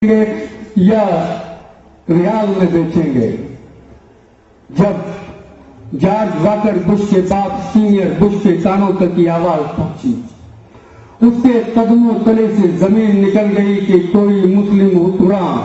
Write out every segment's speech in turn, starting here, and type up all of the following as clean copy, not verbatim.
گے یا ریال میں بیچیں گے. جب جارج واکر بش کے باپ سینئر بش کے کانوں تک کی آواز پہنچی، اس کے قدموں تلے سے زمین نکل گئی کہ کوئی مسلم حکمران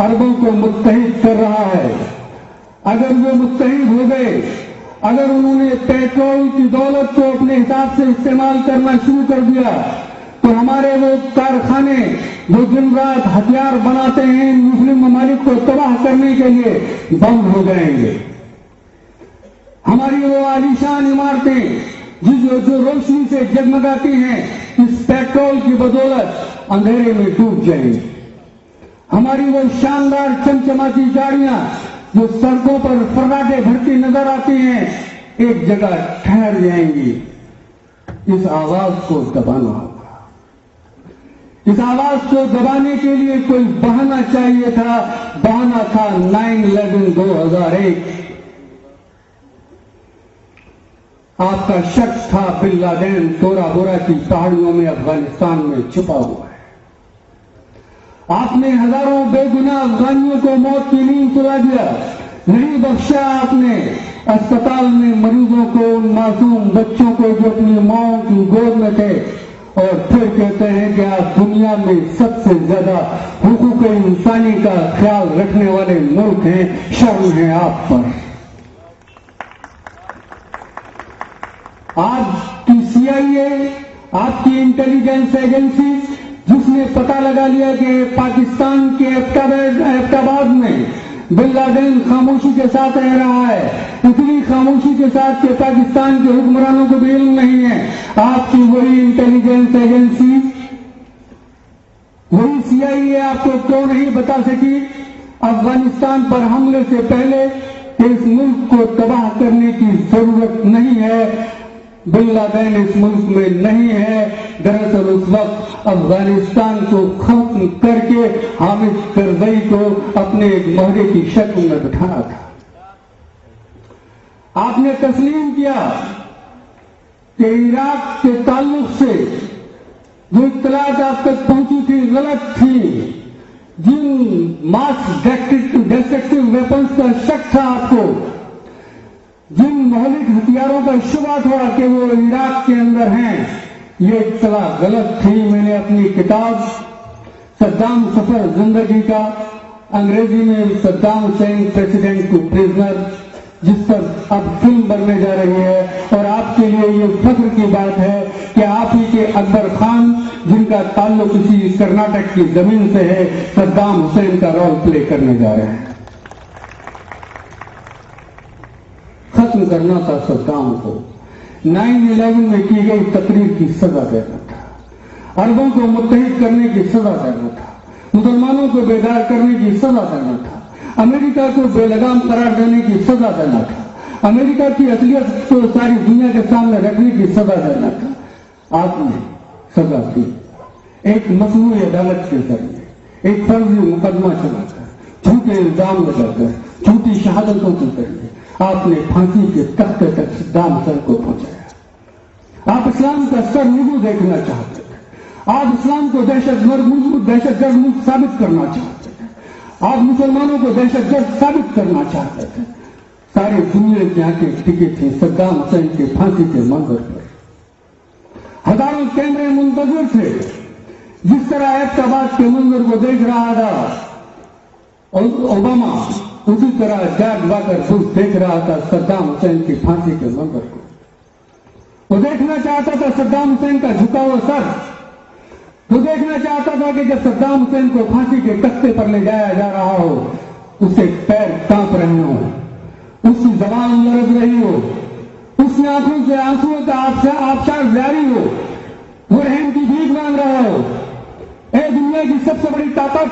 عربوں کو متحد کر رہا ہے. اگر وہ متحد ہو گئے، اگر انہوں نے پیٹرول کی دولت کو اپنے حساب سے استعمال کرنا شروع کر دیا، تو ہمارے وہ کارخانے جو دن رات ہتھیار بناتے ہیں مسلم ممالک کو تباہ کرنے کے لیے، بند ہو جائیں گے. ہماری وہ عالیشان عمارتیں جو روشنی سے جگمگاتی ہیں، اس پیٹرول کی بدولت اندھیرے میں ڈوب جائیں گی. ہماری وہ شاندار چمچماتی گاڑیاں جو سڑکوں پر فراٹے بھرتی نظر آتی ہیں، ایک جگہ ٹھہر جائیں گی. اس آواز کو دبانا ہوگا. اس آواز کو دبانے کے لیے کوئی بہانہ چاہیے تھا. بہانہ تھا 9/11/2001. آپ کا شخص تھا بن لادن، تورا بورا کی پہاڑیوں میں افغانستان میں چھپا ہوا ہے. آپ نے ہزاروں بے گناہ افغانیوں کو موت کی نیند سلا دیا. نہیں بخشا آپ نے اسپتال میں مریضوں کو، معصوم بچوں کو جو اپنی ماں کی گود میں تھے، اور پھر کہتے ہیں کہ آپ دنیا میں سب سے زیادہ حقوق انسانی کا خیال رکھنے والے ملک ہیں. شرم ہے آپ پر. آپ کی CIA، آپ کی انٹیلیجنس ایجنسی، جس نے پتہ لگا لیا کہ پاکستان کے ایبٹ آباد میں بن لادن خاموشی کے ساتھ رہ رہا ہے، اتنی خاموشی کے ساتھ کہ پاکستان کے حکمرانوں کو بھی علم نہیں ہے. آپ کی وہی انٹیلیجنس ایجنسی، وہی CIA آپ کو کیوں نہیں بتا سکی افغانستان پر حملے سے پہلے کہ اس ملک کو تباہ کرنے کی ضرورت نہیں ہے، بن لادن اس ملک میں نہیں ہے. دراصل اس وقت افغانستان کو ختم کر کے حامد کرزئی کو اپنے ایک مہرے کی شکل میں بٹھانا تھا. آپ نے تسلیم کیا کہ عراق کے تعلق سے جو اطلاعات آپ تک پہنچی تھی غلط تھی. جن ماس ڈسٹرکٹیو ویپنز کا شک تھا آپ کو، جن مہلک ہتھیاروں کا شبہ تھا کہ وہ عراق کے اندر ہیں، یہ اطلاع غلط تھی. میں نے اپنی کتاب صدام سفر زندگی کا، انگریزی میں Saddam Hussein president to prisoner, جس پر اب فلم بننے جا رہی ہے، اور آپ کے لیے یہ فخر کی بات ہے کہ آپ ہی کے اکبر خان، جن کا تعلق اسی کرناٹک کی زمین سے ہے، صدام حسین کا رول پلے کرنے جا رہے ہیں. ختم کرنا تھا صدام کو. 9/11 میں کی گئی تقریر کی سزا دینا تھا. عربوں کو متحد کرنے کی سزا دینا تھا. مسلمانوں کو بیدار کرنے کی سزا دینا تھا. امریکہ کو بے لگام قرار دینے کی سزا دینا تھا. امریکہ کی اصلیت کو ساری دنیا کے سامنے رکھنے کی سزا دینا تھا. آپ نے سزا دی. ایک مصنوعی عدالت کے ذریعے، ایک فرضی مقدمہ چلا کر، جھوٹے الزام لگا کر، جھوٹی شہادتوں کے ذریعے آپ نے پھانسی کے تختے تک صدام حسین کو پہنچایا. آپ اسلام کا سر نگو دیکھنا چاہتے تھے. آپ اسلام کو دہشت گرد ملک ثابت کرنا چاہتے تھے. آپ مسلمانوں کو دہشت گرد ثابت کرنا چاہتے تھے. ساری دنیا کی آنکھیں ٹکی تھیں صدام حسین کے پھانسی کے منظر پر. ہزاروں کیمرے منتظر تھے. جس طرح ایبٹ آباد کے منظر کو دیکھ رہا تھا اوباما، اسی طرح جارج واکر بش دیکھ رہا تھا صدام حسین کی پھانسی کے منظر کو. وہ دیکھنا چاہتا تھا صدام حسین کا جھکا ہوا سر. وہ دیکھنا چاہتا تھا کہ جب صدام حسین کو پھانسی کے تختے پر لے جایا جا رہا ہو، اس کے پیر کانپ رہے ہوں، اس کی زبان لرز رہی ہو، اس کی آنکھوں سے آنسوؤں کا آبشار جاری ہو، وہ رحم کی بھیک مانگ رہا ہو. اے دنیا کی سب سے بڑی طاقت،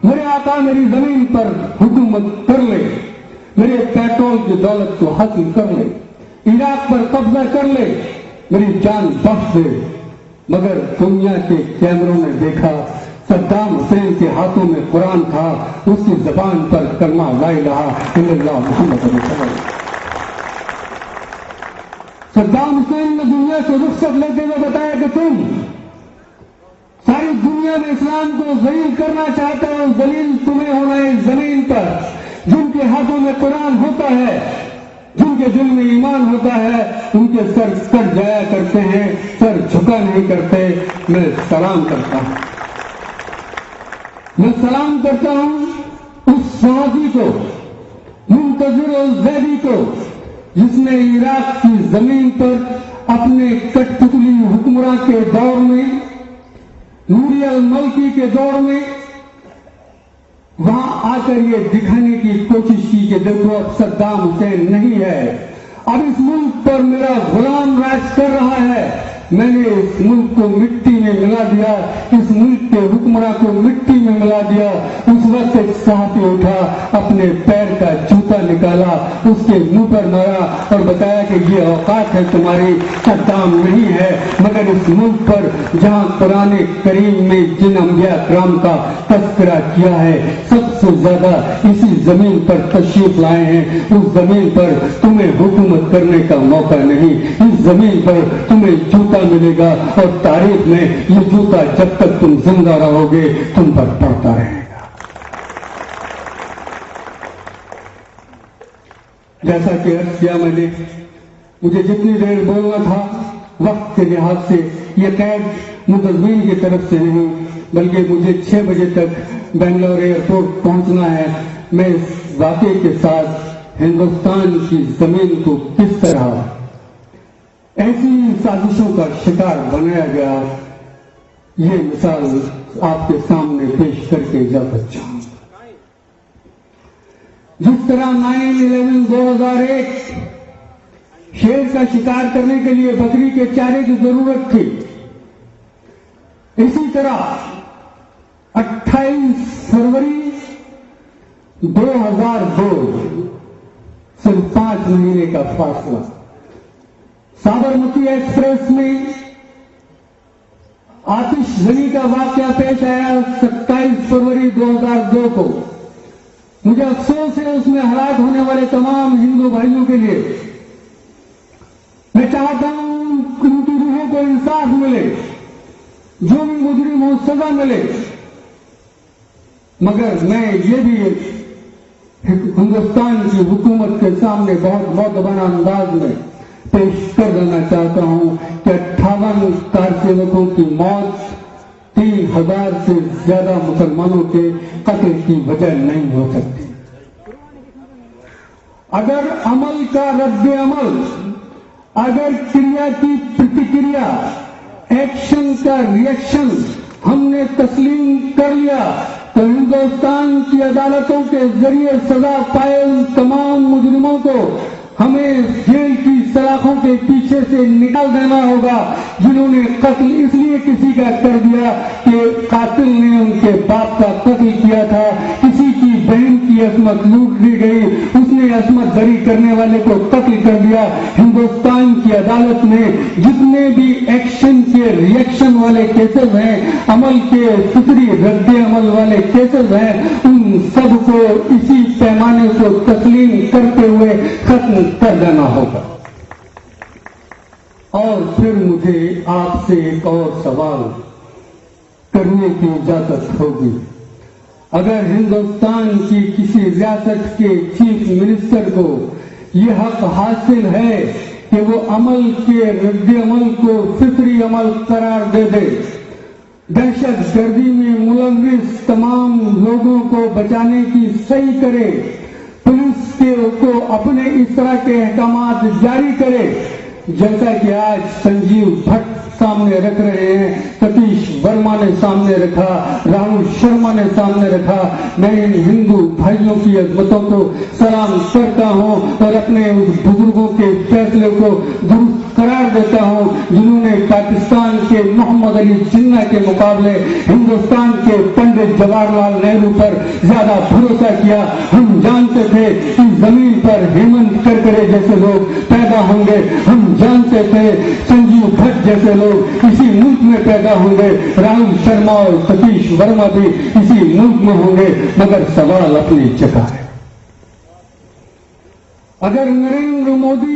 میرے آقا میری زمین پر حکومت کر لے، میرے پیٹرول کی دولت کو حاصل کر لے، عراق پر قبضہ کر لے، میری جان بخش دے. مگر دنیا کے کیمروں نے دیکھا صدام حسین کے ہاتھوں میں قرآن تھا، اس کی زبان پر کلمہ لا الہ الا اللہ محمد رسول اللہ. صدام حسین نے دنیا سے رخصت لیتے ہوئے بتایا کہ تم ساری دنیا میں اسلام کو ذلیل کرنا چاہتا ہے، ذلیل تمہیں ہونا ہے زمین پر۔ جن کے ہاتھوں میں قرآن ہوتا ہے، جن کے دل میں ایمان ہوتا ہے، ان کے سر کٹ جایا کرتے ہیں، سر جھکا نہیں کرتے۔ میں سلام کرتا ہوں، میں سلام کرتا ہوں اس صحابی کو، منتظر الزیدی کو، جس نے عراق کی زمین پر اپنے کٹ پتلی حکمراں کے دور میں، نوری الملکی کے دور میں، وہاں آ کر یہ دکھانے کی کوشش کی کہ دیکھو اب صدام حسین نہیں ہے، اب اس ملک پر میرا غلام راج کر رہا ہے، میں نے اس ملک کو مٹی میں ملا دیا، اس ملک کے حکمراں کو مٹی میں ملا دیا۔ اس وقت ایک صحافی اٹھا، اپنے پیر کا جوتا نکالا، اس کے منہ پر مارا اور بتایا کہ یہ اوقات ہے تمہاری، صدام نہیں ہے، مگر اس ملک پر جہاں قرآن کریم میں جن انبیاء کرام کا تذکرہ کیا ہے، سب سے زیادہ اسی زمین پر تشریف لائے ہیں۔ اس زمین پر تمہیں حکومت کرنے کا موقع نہیں، اس زمین پر تمہیں جوتا ملے گا، اور تاریخ میں یہ جوتا جب تک تم زندہ رہو گے تم پر پڑتا رہے گا۔ جیسا کہ عرض کیا میں نے، مجھے جتنی دیر بولنا تھا وقت کے لحاظ سے یہ قید منتظمین کی طرف سے نہیں، بلکہ مجھے 6 بجے تک بنگلور ایئرپورٹ پہنچنا ہے۔ میں اس واقعے کے ساتھ ہندوستان کی زمین کو کس طرح ایسی سازشوں کا شکار بنایا گیا، یہ مثال آپ کے سامنے پیش کر کے اجازت چاہوں۔ جس طرح 9/11 2001 شیر کا شکار کرنے کے لیے بکری کے چارے کی ضرورت تھی، اسی طرح 28 فروری 2002 صرف 5 مہینے کا فاصلہ، سابرمتی ایکسپریس میں آتش زنی کا واقعہ پیش آیا 27 فروری 2002 کو۔ مجھے افسوس ہے اس میں ہلاک ہونے والے تمام ہندو بھائیوں کے لیے۔ میں چاہتا ہوں کہ ان کی روحوں کو انصاف ملے، جو بھی مجرم ہو سزا ملے، مگر میں یہ بھی ہندوستان کی حکومت کے سامنے بہت مؤدبانہ انداز میں پیش کر دینا چاہتا ہوں کہ 58 کارسیوکوں کی موت 3000 سے زیادہ مسلمانوں کے قتل کی وجہ نہیں ہو سکتی۔ اگر عمل کا رد عمل، اگر کریا کی پرتکریا، ایکشن کا ریئیکشن ہم نے تسلیم کر لیا تو ہندوستان کی عدالتوں کے ذریعے سزا پائے ان تمام مجرموں کو ہمیں جیل کی سلاخوں کے پیچھے سے نکال دینا ہوگا، جنہوں نے قتل اس لیے کسی کا کر دیا کہ قاتل نے ان کے باپ کا قتل کیا تھا، کسی کی بہن کی عصمت لوٹ لی گئی، اس نے عصمت بری کرنے والے کو قتل کر دیا۔ ہندوستان کی عدالت میں جتنے بھی ایکشن کے ریئیکشن والے کیسز ہیں، عمل کے فطری رد عمل والے کیسز ہیں، ان سب کو اسی پیمانے کو تسلیم کرتے ہوئے ختم کر دینا ہوگا۔ اور پھر مجھے آپ سے ایک اور سوال کرنے کی اجازت ہوگی۔ اگر ہندوستان کی کسی ریاست کے چیف منسٹر کو یہ حق حاصل ہے کہ وہ عمل کے رد عمل کو فطری عمل قرار دے دے، دہشت گردی میں ملوث تمام لوگوں کو بچانے کی صحیح کرے، پولیس کو اپنے اس طرح کے احکامات جاری کرے جیسا کہ آج سنجیو بھٹ سامنے رکھ رہے ہیں، ستیش ورما نے سامنے رکھا، راہل شرما نے سامنے رکھا، میں ان ہندو بھائیوں کی عظمتوں کو سلام کرتا ہوں اور اپنے اس بزرگوں کے فیصلے کو درست قرار دیتا ہوں جنہوں نے پاکستان کے محمد علی جناح کے مقابلے ہندوستان کے پنڈت جواہر لال نہرو پر زیادہ بھروسہ کیا۔ ہم جانتے تھے اس زمین پر ہیمنت کرکرے جیسے لوگ پیدا ہوں گے، ہم جانتے تھے سنجیو بھٹ جیسے لوگ اسی ملک میں پیدا ہوں گے، راہل شرما اور ستیش ورما بھی اسی ملک میں ہوں گے، مگر سوال اپنی جگہ ہے۔ اگر نریندر مودی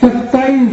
27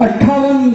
58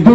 2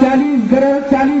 40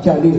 40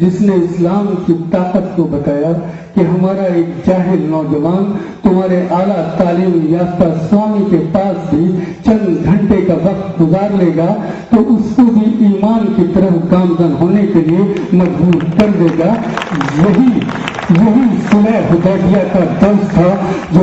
جس نے اسلام کی طاقت کو بتایا کہ ہمارا ایک جاہل نوجوان تمہارے اعلیٰ تعلیم یافتہ سوامی کے پاس بھی چند گھنٹے کا وقت گزار لے گا تو اس کو بھی ایمان کی طرف گامزن ہونے کے لیے مجبور کر دے گا۔ یہی صلح حدیبیہ کا درس تھا جو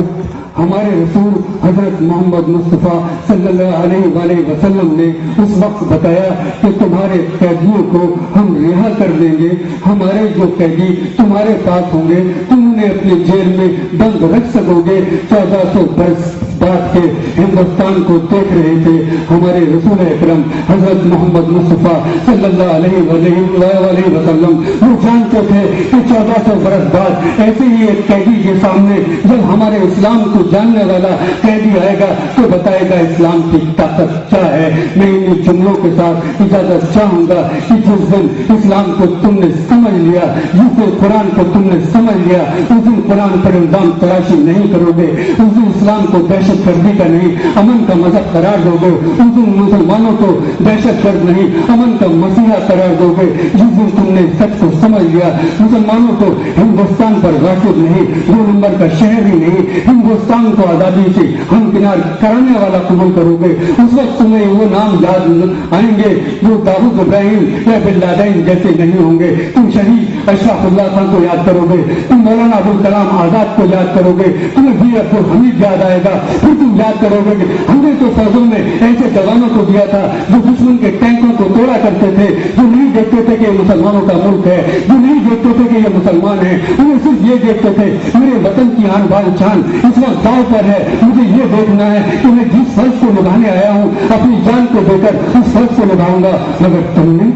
ہمارے رسول حضرت محمد مصطفیٰ صلی اللہ علیہ وآلہ وسلم نے اس وقت بتایا کہ تمہارے قیدیوں کو ہم رہا کر دیں گے، ہمارے جو قیدی تمہارے پاس ہوں گے تم انہیں اپنی جیل میں بند رکھ سکو گے۔ 1400 برس بعد کے ہندوستان کو دیکھ رہے تھے ہمارے رسول اکرم حضرت محمد مصطفیٰ صلی اللہ علیہ وآلہ وسلم، وہ جانتے تھے کہ 1400 برس بعد ایسے ہی ایک قیدی کے سامنے جب ہمارے اسلام کو جاننے والا قیدی آئے گا تو بتائے گا اسلام کی طاقت کیا ہے۔ میں ان جملوں کے ساتھ اجازت چاہوں گا کہ جس دن اسلام کو تم نے سمجھ لیا، جس دن قرآن کو تم نے سمجھ لیا، اس دن قرآن پر الزام تراشی نہیں کرو گے، اس دن اسلام کو دہشت گردی کا نہیں امن کا مذہب قرار دو گے، اس دن مسلمانوں کو دہشت گرد نہیں امن کا مسیحا قرار دو گے۔ جس دن تم نے سچ کو سمجھ لیا، مسلمانوں کو ہندوستان پر غاصب نہیں، 2 نمبر کا شہر ہی نہیں، ہندوستان کو آزادی سے ہمکنار کرانے والا قبول کرو گے، اس وقت تمہیں وہ نام یاد آئیں گے جو داؤد ابراہیم یا بن لادن جیسے نہیں ہوں گے۔ تم شہید اشرف اللہ خان کو یاد کرو گے، تم مولانا ابوالکلام آزاد کو یاد کرو گے، تمہیں ویر عبدالحمید یاد آئے گا، پھر تم یاد کرو گے کہ ہم نے تو فوجوں میں ایسے جوانوں کو دیا تھا جو دشمن کے ٹینکوں کو توڑا کرتے تھے، جو نہیں دیکھتے تھے کہ یہ مسلمانوں کا ملک ہے، جو نہیں دیکھتے تھے کہ یہ مسلمان ہیں، انہیں صرف یہ دیکھتے تھے میرے وطن کی آن بان شان اس وقت داؤ پر ہے، مجھے یہ دیکھنا ہے کہ میں جس فرض کو نبھانے آیا ہوں اپنی جان کو دے کر اس فرض کو نبھاؤں گا۔ مگر تم نے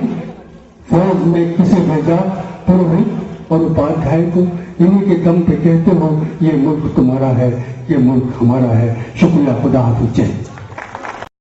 فوج میں کسے بھیجا؟ پروہت اور اپادھیائے کو، انہیں کے دم پہ کہتے ہو یہ ملک تمہارا ہے، یہ ملک ہمارا ہے۔ شکریہ، خدا حافظ۔